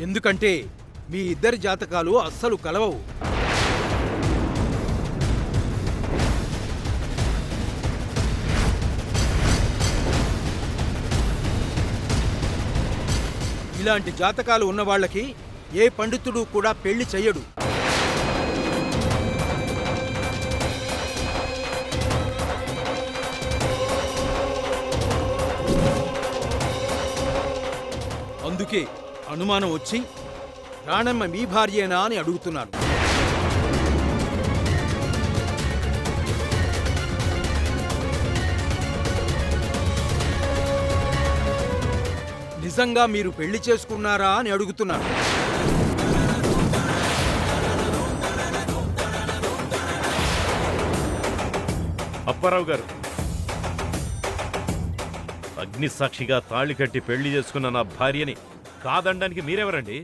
ఎందుకంటే మీ ఇద్దరి జాతకాలు అస్సలు కలవవు. ఇలాంటి జాతకాలు ఉన్నవాళ్లకి ఏ పండితుడు కూడా పెళ్లి చెయ్యడు. అందుకే అనుమానం వచ్చి రాణమ్మ మీ భార్యేనా అని అడుగుతున్నాను. నిజంగా మీరు పెళ్లి చేసుకున్నారా అని అడుగుతున్నాను. అప్పారావు గారు, అగ్ని సాక్షిగా తాళి కట్టి పెళ్లి చేసుకున్న నా భార్యని కాదనడానికి మీరెవరండి?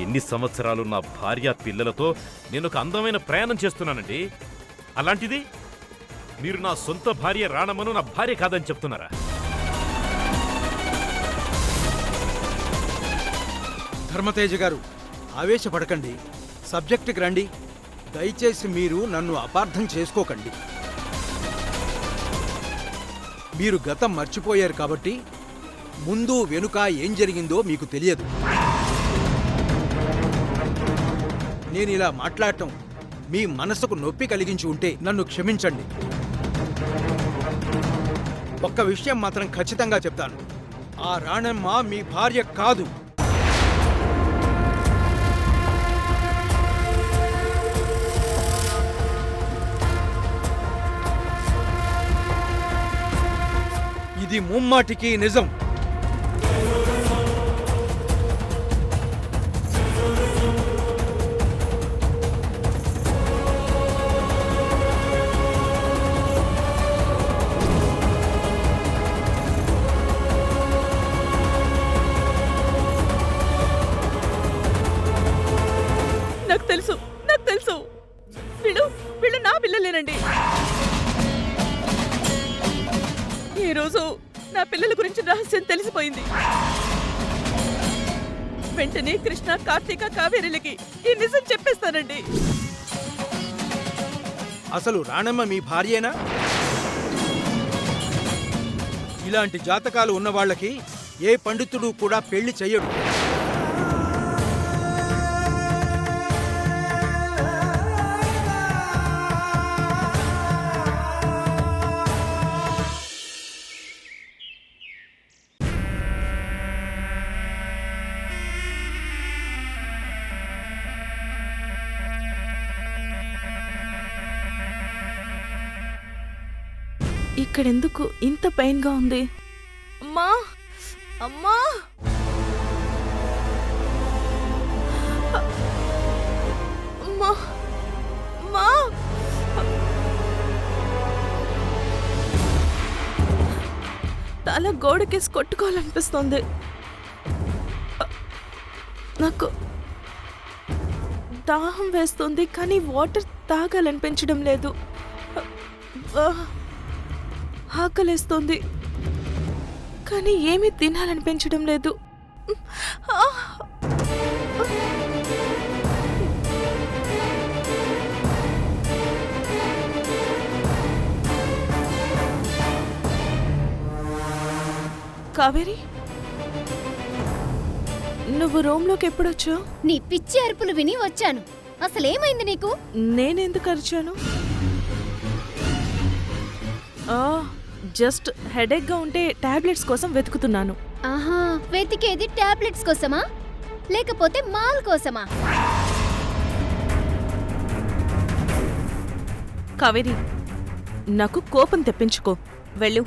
ఎన్ని సంవత్సరాలు నా భార్య పిల్లలతో నేను ఒక అందమైన ప్రయాణం చేస్తున్నానండి. అలాంటిది మీరు నా సొంత భార్య రాణమ్మను నా భార్య కాదని చెప్తున్నారా? ధర్మతేజ గారు, ఆవేశపడకండి, సబ్జెక్టుకి రండి. దయచేసి మీరు నన్ను అపార్థం చేసుకోకండి. మీరు గతం మర్చిపోయారు కాబట్టి ముందు వెనుక ఏం జరిగిందో మీకు తెలియదు. నేను ఇలా మాట్లాడటం మీ మనసుకు నొప్పి కలిగించి ఉంటే నన్ను క్షమించండి. ఒక్క విషయం మాత్రం ఖచ్చితంగా చెప్తాను, ఆ రాణమ్మ మీ భార్య కాదు. ఇది ముమ్మాటికి నిజం. నాకు తెలుసు వీళ్ళు నా పిల్లలేనండి. ఈ రోజు నా పిల్లల గురించి రహస్యం తెలిసిపోయింది. వెంటనే కృష్ణ, కార్తీక, కావేరీలకి ఈ నిజం చెప్పేస్తానండి. అసలు రాణమ్మ మీ భార్యేనా? ఇలాంటి జాతకాలు ఉన్నవాళ్లకి ఏ పండితుడు కూడా పెళ్లి చెయ్యడు. ఇక్కడెందుకు ఇంత పెయిన్గా ఉంది? అమ్మా అమ్మా అమ్మా అమ్మా తల గోడకేసి కొట్టుకోవాలనిపిస్తోంది. నాకు దాహం వేస్తుంది కానీ వాటర్ తాగాలనిపించడం లేదు. ఆకలేస్తోంది కానీ ఏమీ తినాలనిపించడం లేదు. కావేరి, నువ్వు రూమ్లోకి ఎప్పుడొచ్చావు? నీ పిచ్చి అరుపులు విని వచ్చాను. అసలేమైంది నీకు? నేనెందుకు అరిచాను? జస్ట్ హెడేక్ గా ఉంటే టాబ్లెట్స్ కోసం వెతుకుతున్నాను. ఆహా, వెతికేది టాబ్లెట్స్ కోసమా లేకపోతే మాల్ కోసమా? కావేరి, నాకు కోపం తెప్పించుకో, వెళ్ళు.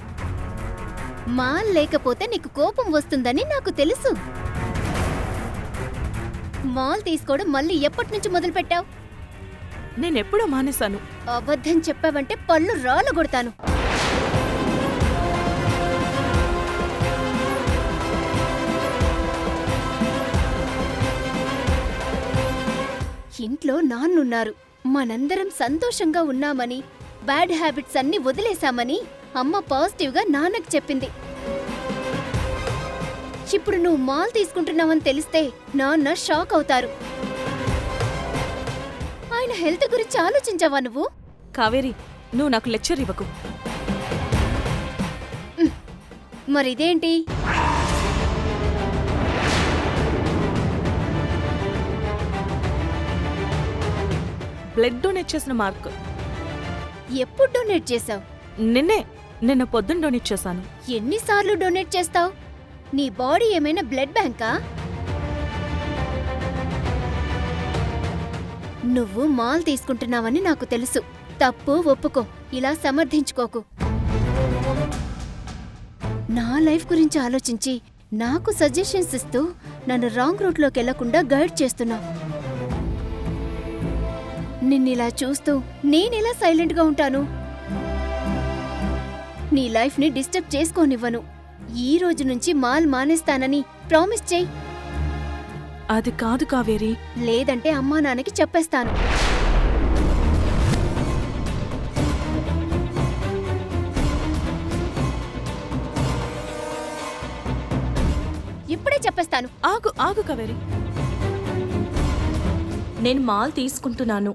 మాల్ లేకపోతే నీకు కోపం వస్తుందని నాకు తెలుసు. మాల్ తీసుకోవడం మళ్ళీ ఎప్పటి నుంచి మొదలు పెట్టావు? నేనెప్పుడో మానేశాను. అబద్ధం చెప్పావంటే పళ్ళు రాళ్ళు కొడతాను. ఇంట్లో నాన్నున్నారు. మనందరం సంతోషంగా ఉన్నామని, బ్యాడ్ హ్యాబిట్స్ అన్ని వదిలేశామని అమ్మ పాజిటివ్గా నాన్నకు చెప్పింది. ఇప్పుడు నువ్వు మాల్ తీసుకుంటున్నావని తెలిస్తే నాన్న షాక్ అవుతారు. ఆయన హెల్త్ గురించి ఆలోచించావా నువ్వు? కావేరి, నువ్వు నాకు లెక్చర్ ఇవ్వకు. మరిదేంటి? బ్లడ్ డొనేట్ చేసిన మార్క్. ఎప్పుడు డొనేట్ చేశావు? నిన్న పొద్దున్న డొనేట్ చేశాను. ఎన్నిసార్లు డొనేట్ చేస్తావు? నీ బాడీ ఏమైనా బ్లడ్ బ్యాంకా? నువ్వు మాల్ తీసుకుంటున్నావని నాకు తెలుసు. తప్పు ఒప్పుకో, ఇలా సమర్థించుకోకు. నా లైఫ్ గురించి ఆలోచించి నాకు సజెషన్స్ ఇస్తూ నన్ను రాంగ్ రూట్లోకి వెళ్లకుండా గైడ్ చేస్తున్నావు. నిన్నిలా చూస్తూ నేనెలా సైలెంట్గా ఉంటాను? నీ లైఫ్ని డిస్టర్బ్ చేసుకోనివ్వను. ఈ రోజు నుంచి మాల్ మానేస్తానని ప్రామిస్ చెయ్యి. అది కాదు కావేరి. లేదంటే అమ్మా నాన్నకి చెప్పేస్తాను. ఇప్పుడే చెప్పేస్తాను. ఆగు ఆగు కావేరి. నేను మాల్ తీసుకుంటున్నాను.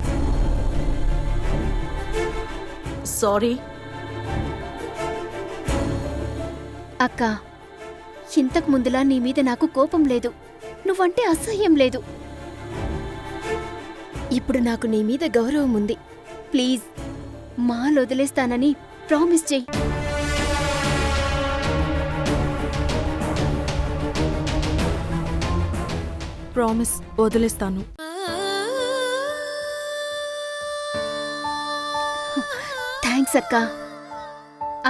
సారీ. అక్క, ఇంతకు ముందులా నీ మీద నాకు కోపం లేదు. నువ్వంటే అసహ్యం లేదు. ఇప్పుడు నాకు నీ మీద గౌరవం ఉంది. ప్లీజ్ మాల్ వదిలేస్తానని ప్రామిస్ చెయ్యి. ప్రామిస్, వదిలేస్తాను. థ్యాంక్స్ అక్క.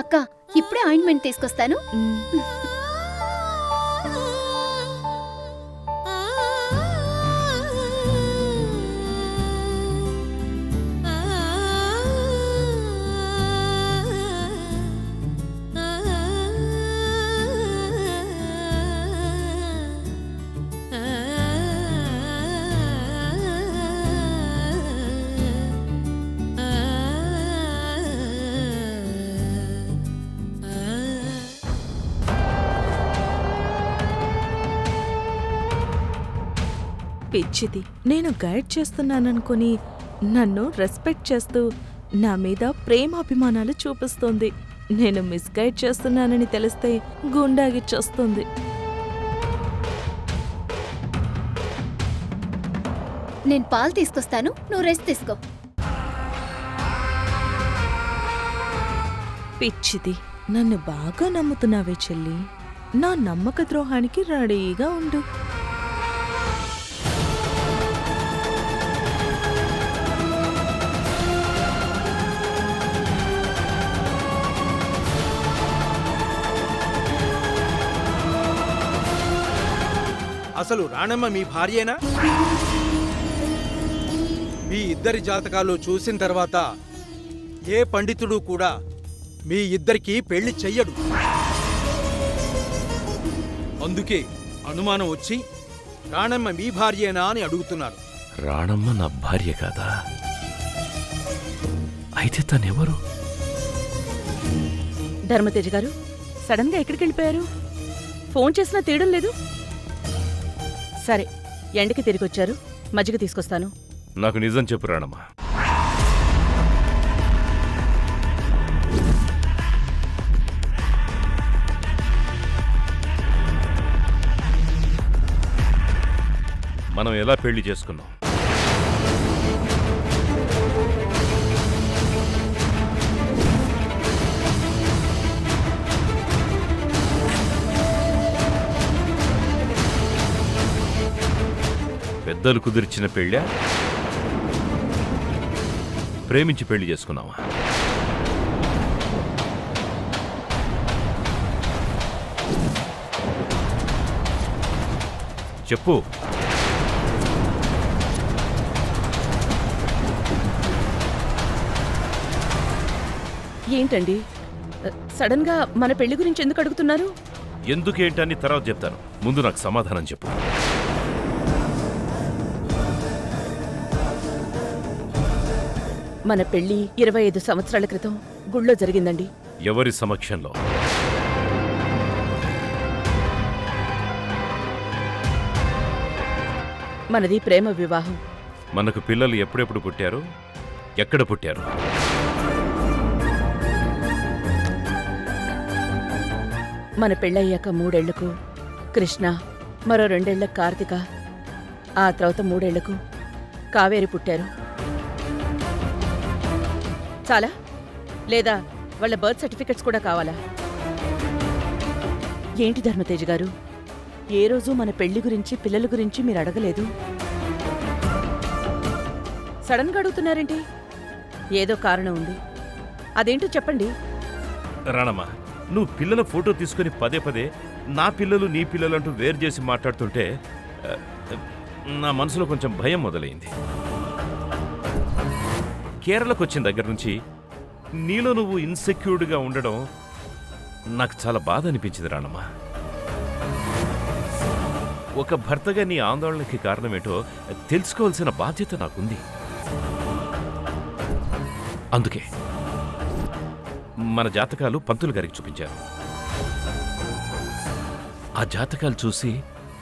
అక్క, ఇప్పుడే ఆయింట్మెంట్ తీసుకొస్తాను. పిచ్చిది. నేను గైడ్ చేస్తున్నాననుకుని నన్ను రెస్పెక్ట్ చేస్తూ నా మీద ప్రేమాభిమానాలు చూపిస్తోంది. నేను మిస్గైడ్ చేస్తున్నానని తెలిస్తే గుండాగిచ్చేస్తుంది. నేను పాలు తీసుకొస్తాను, నువ్వు రెస్ట్ తీసుకో. పిచ్చిది. నన్ను బాగా నమ్ముతున్నావే చెల్లి. నా నమ్మక ద్రోహానికి రెడీగా ఉండు. అసలు రాణమ్మ మీ భార్యేనా? మీ ఇద్దరి జాతకాలు చూసిన తర్వాత ఏ పండితుడు కూడా మీ ఇద్దరికి పెళ్లి చెయ్యడు. అందుకే అనుమానం వచ్చి రాణమ్మ మీ భార్యేనా అని అడుగుతున్నారు. రాణమ్మ నా భార్య కాదా? అయితే తనెవరు? ధర్మతేజ గారు, సడన్ గా ఎక్కడికి వెళ్ళిపోయారు? ఫోన్ చేసినా తీయడం లేదు. సరే, ఎండకి తిరిగొచ్చారు, మజ్జిగ తీసుకొస్తాను. నాకు నిజం చెప్పు రాణమ్మ. మనం ఎలా పెళ్లి చేసుకున్నాం? పెద్దలు కుదిర్చిన పెళ్ళా, ప్రేమించి పెళ్లి చేసుకున్నావా? చెప్పు. ఏంటండి సడన్ గా మన పెళ్లి గురించి ఎందుకు అడుగుతున్నారు? ఎందుకేంటని తర్వాత చెప్తాను. ముందు నాకు సమాధానం చెప్పు. మన పెళ్లి 25 సంవత్సరాల క్రితం గుళ్ళో జరిగిందండి. ఎవరి సమక్షంలో? మనది ప్రేమ వివాహం. మనకు పిల్లలు ఎప్పుడెప్పుడు పుట్టారు? ఎక్కడ పుట్టారు? మన పెళ్ళయ్యాక 3 ఏళ్లకు కృష్ణ, మరో 2 ఏళ్లకు కార్తిక, ఆ తర్వాత 3 ఏళ్లకు కావేరి పుట్టారు. చాలా? లేదా వాళ్ళ బర్త్ సర్టిఫికెట్స్ కూడా కావాలా? ఏంటి ధర్మతేజ్ గారు, ఏ రోజు మన పెళ్లి గురించి, పిల్లల గురించి మీరు అడగలేదు. సడన్గా అడుగుతున్నారేంటి? ఏదో కారణం ఉంది, అదేంటో చెప్పండి. రాణమ్మ, నువ్వు పిల్లల ఫోటో తీసుకుని పదే పదే నా పిల్లలు నీ పిల్లలు అంటూ వేరు చేసి మాట్లాడుతుంటే నా మనసులో కొంచెం భయం మొదలైంది. కేరళకు వచ్చిన దగ్గర నుంచి నీలో నువ్వు ఇన్సెక్యూర్డ్గా ఉండడం నాకు చాలా బాధ అనిపించింది రాణమ్మ. ఒక భర్తగా నీ ఆందోళనకి కారణమేంటో తెలుసుకోవాల్సిన బాధ్యత నాకుంది. అందుకే మన జాతకాలు పంతులు గారికి చూపించారు. ఆ జాతకాలు చూసి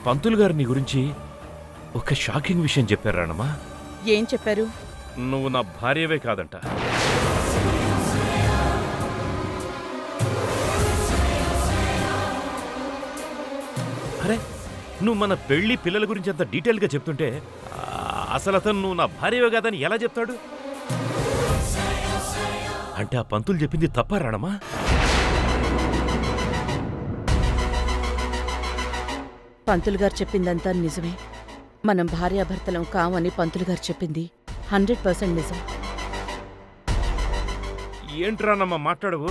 పంతులు గారు నీ గురించి ఒక షాకింగ్ విషయం చెప్పారు రాణమ్మా. ఏం చెప్పారు? నువ్వు నా భార్యవే కాదంట. అరే, నువ్వు మన పెళ్లి పిల్లల గురించి అంత డీటెయిల్గా చెప్తుంటే అసలు అతను నువ్వు నా భార్యవే కాదని ఎలా చెప్తాడు? అంటే ఆ పంతులు చెప్పింది తప్ప రాణమ్మా? పంతులు గారు చెప్పిందంతా నిజమే. మనం భార్యాభర్తలం కామని పంతులు గారు చెప్పింది 100% నిజం. ఏంట్రానమ్మా మాట్లాడవు?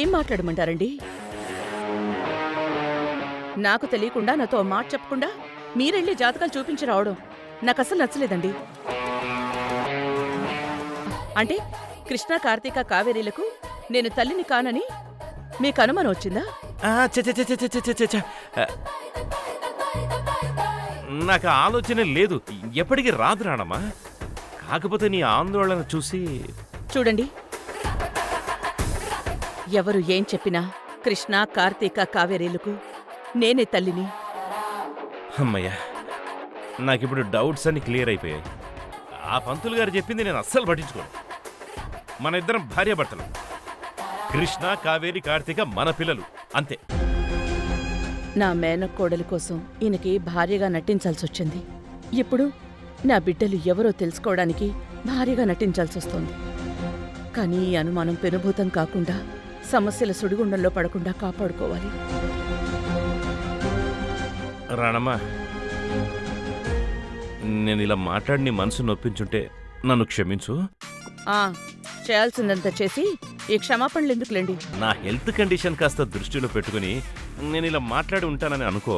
ఏం మాట్లాడమంటారండి? నాకు తెలియకుండా నాతో మాట చెప్పకుండా మీరెళ్ళి జాతకాలు చూపించి రావడం నాకు అసలు నచ్చలేదండి. అంటే కృష్ణ, కార్తీక, కావేరీలకు నేను తల్లిని కానని మీకు అనుమానం వచ్చిందా? నాకు ఆలోచన లేదు, ఎప్పటికీ రాదు రాణమ్మా. కాకపోతే నీ ఆందోళన చూసి. చూడండి, ఎవరు ఏం చెప్పినా కృష్ణ, కార్తీక, కావేరీలకు నేనే తల్లిని. అమ్మయ్యా, నాకిప్పుడు డౌట్స్ అన్ని క్లియర్ అయిపోయాయి. ఆ పంతులు గారు చెప్పింది నేను అస్సలు పట్టించుకోను. మన ఇద్దరం భార్యాభర్తలు. కృష్ణ, కావేరి, కార్తీక మన పిల్లలు, అంతే. నా మేనకోడలి కోసం ఈయనకి భార్యగా నటించాల్సొచ్చింది. ఇప్పుడు నా బిడ్డలు ఎవరో తెలుసుకోవడానికి భార్యగా నటించాల్సొస్తోంది. కానీ ఈ అనుమానం పెనుభూతం కాకుండా, సమస్యల సుడిగుండంలో పడకుండా కాపాడుకోవాలి. రాణమ్మా, నేను ఇలా మాట్లాడి నీ మనసు నొప్పించుంటే నన్ను క్షమించు. చేయాల్సిందంతా చేసి ఈ క్షమాపణలు ఎందుకులేండి. నా హెల్త్ కండిషన్ కాస్త దృష్టిలో పెట్టుకుని నేను ఇలా మాట్లాడి ఉంటానని అనుకో.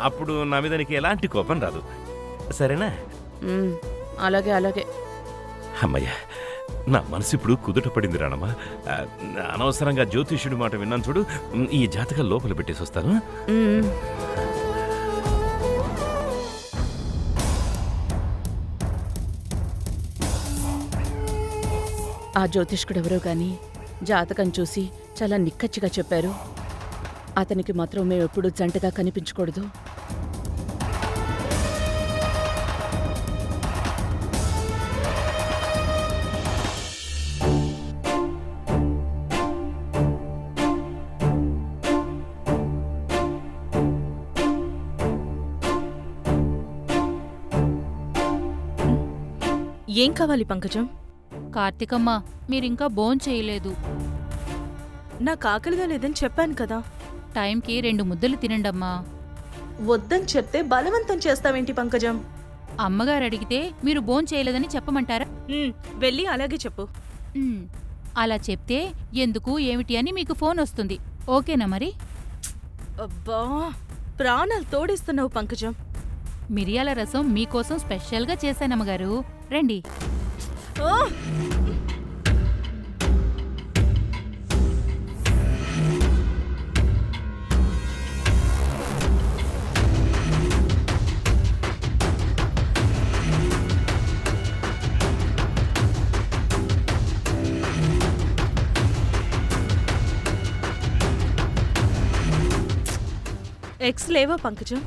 అప్పుడు నా మీద నీకు ఎలాంటి కోపం రాదు, సరేనా? అలాగే అలాగే. అమ్మయ్య, నా మనసు ఇప్పుడు కుదుట పడింది రాణమ్మా. అనవసరంగా జ్యోతిష్యుడి మాట విన్నాను చూడు. ఈ జాతకాలు లోపల పెట్టేసి వస్తాను. ఆ జ్యోతిష్కుడెవరో గాని జాతకం చూసి చాలా నిక్కచ్చిగా చెప్పారు. అతనికి మాత్రం మేమెప్పుడు జంటగా కనిపించకూడదు. ఏం కావాలి పంకజం? కార్తికమ్మ, మీరింకా భోంచేయలేదు. నాకు ఆకలిగా లేదని చెప్పాను కదా. టైంకి 2 ముద్దలు తినండమ్మా. వద్దని చెప్తే బలవంతం చేస్తావేంటి పంకజం? అమ్మగారు అడిగితే మీరు భోంచేయలేదని చెప్పమంటారా? వెళ్ళి అలాగే చెప్పు. అలా చెప్తే ఎందుకు ఏమిటి అని మీకు ఫోన్ వస్తుంది. ఓకేనా మరి? అబ్బా, ప్రాణాలు తోడిస్తున్నావు పంకజం. మిరియాల రసం మీకోసం స్పెషల్గా చేశానమ్మగారు, రండి. ఎగ్స్ లేవా పంకజం?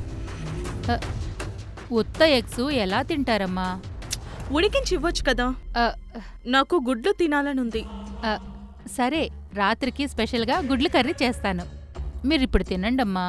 ఉత్త ఎగ్స్ ఎలా తింటారమ్మా? ఉడికించి ఇవ్వచ్చు కదా. ఆ, నాకు గుడ్లు తినాలనుంది. ఆ, సరే, రాత్రికి స్పెషల్గా గుడ్లు కర్రీ చేస్తాను. మీరిప్పుడు తినండమ్మా.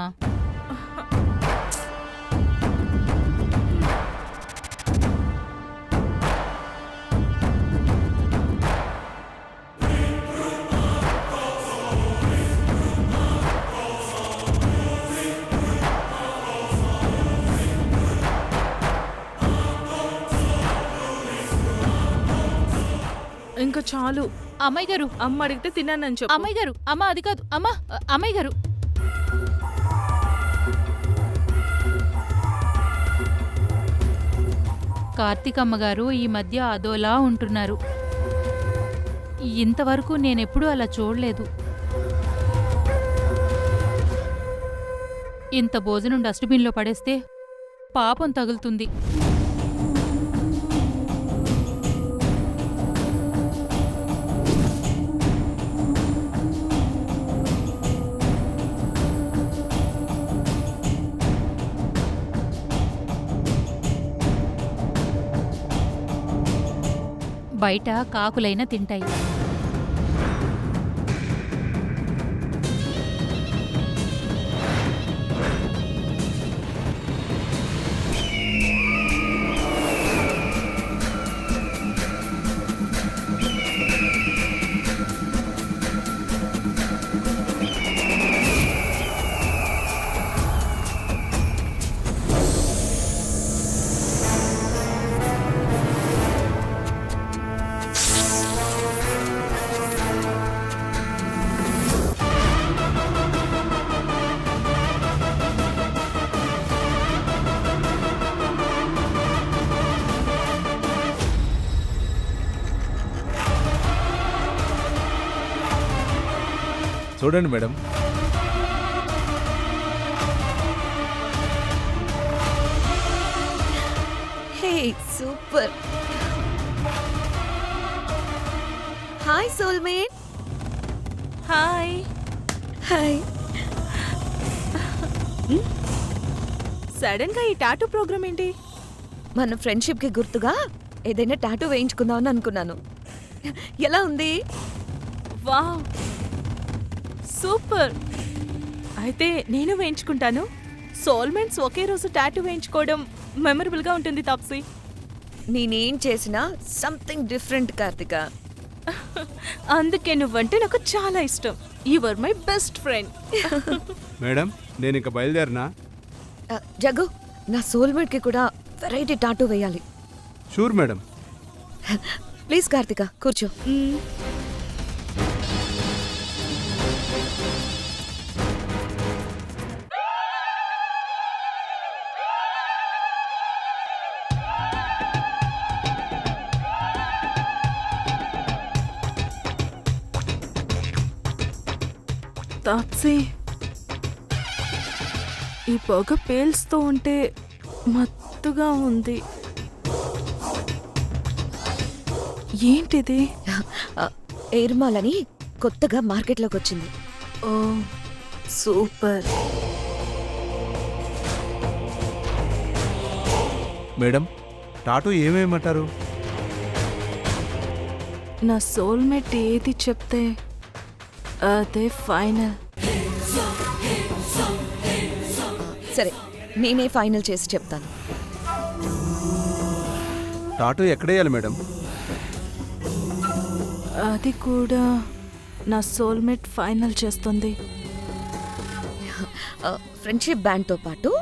ఇంకా చాలు. అమ్మాయి గారు, అమ్మ అడిగితే తిన్నానని చెప్పు. అమ్మాయి గారు, అమ్మ అది కాదు, అమ్మ, అమ్మాయి గారు. కార్తీక్ అమ్మగారు ఈ మధ్య అదోలా ఉంటున్నారు. ఇంతవరకు నేనెప్పుడూ అలా చూడలేదు. ఇంత భోజనం డస్ట్బిన్లో పడేస్తే పాపం తగులుతుంది. బయట కాకులైనా తింటాయి. చూడండి మేడం. హే super. Hi soulmate. Hi. Hi. Sudden గా ఈ టాటూ ప్రోగ్రామ్ ఏంటి? మన ఫ్రెండ్షిప్ కి గుర్తుగా ఏదైనా టాటూ వేయించుకుందామని అనుకున్నాను. ఎలా ఉంది? Wow, super. అయితే నేను వేయించుకుంటాను. సోల్మేట్స్ ఒకే రోజు టాటూ వేయించుకోవడం మెమరబుల్ గా ఉంటుంది తాప్సీ. నేనేం చేసినా సంథింగ్ డిఫరెంట్ కార్తిక. అందుకే నువ్వంటే నాకు చాలా ఇష్టం. Your my best friend. Madam నేను ఇంకా బయలుదేరినా? జగ్గు, నా సోల్మేట్ కి కూడా వెరైటీ టాటూ వేయాలి. Sure madam. ప్లీజ్ కార్తిక కూర్చో. తాప్సీ, ఈ పొగ పేల్స్తూ ఉంటే మత్తుగా ఉంది. ఏంటిది? ఎయిర్మాల్ అని కొత్తగా మార్కెట్లోకి వచ్చింది. ఓ సూపర్. మేడం టాటూ ఏమేమంటారు? నా సోల్మేట్ ఏది చెప్తే అదే ఫైనల్. సరే, నేనే ఫైనల్ చేసి చెప్తాను. టాటూ ఎక్కడేయాలి మేడం? అది కూడా నా సోల్మేట్ ఫైనల్ చేస్తుంది. ఫ్రెండ్షిప్ బ్యాండ్తో పాటు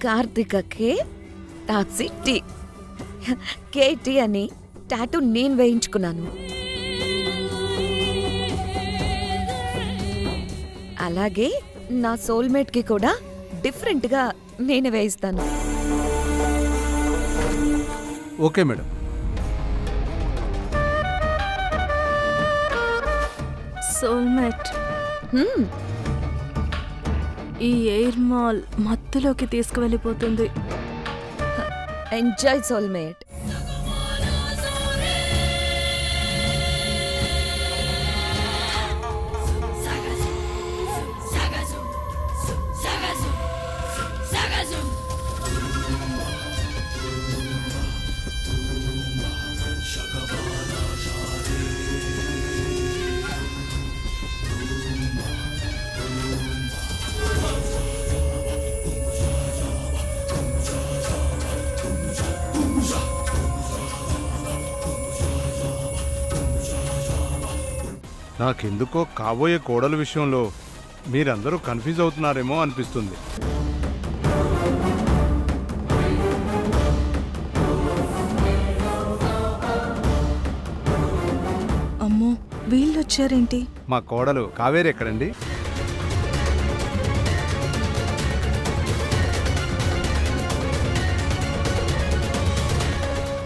Karthika K, Taapsee T, KT అని టాటూ నేను వేయించుకున్నాను. అలాగే నా సోల్మేట్ కి కూడా డిఫరెంట్ గా నేను వేయిస్తాను. Okay madam. సోల్మేట్, ఈ ఎయిర్ మాల్ మత్తులోకి తీసుకువెళ్ళిపోతుంది. Enjoy soulmate. నాకెందుకో కాబోయే కోడల విషయంలో మీరందరూ కన్ఫ్యూజ్ అవుతున్నారేమో అనిపిస్తుంది. అమ్మో వీళ్ళొచ్చారేంటి? మా కోడలు కావేరి ఎక్కడండి?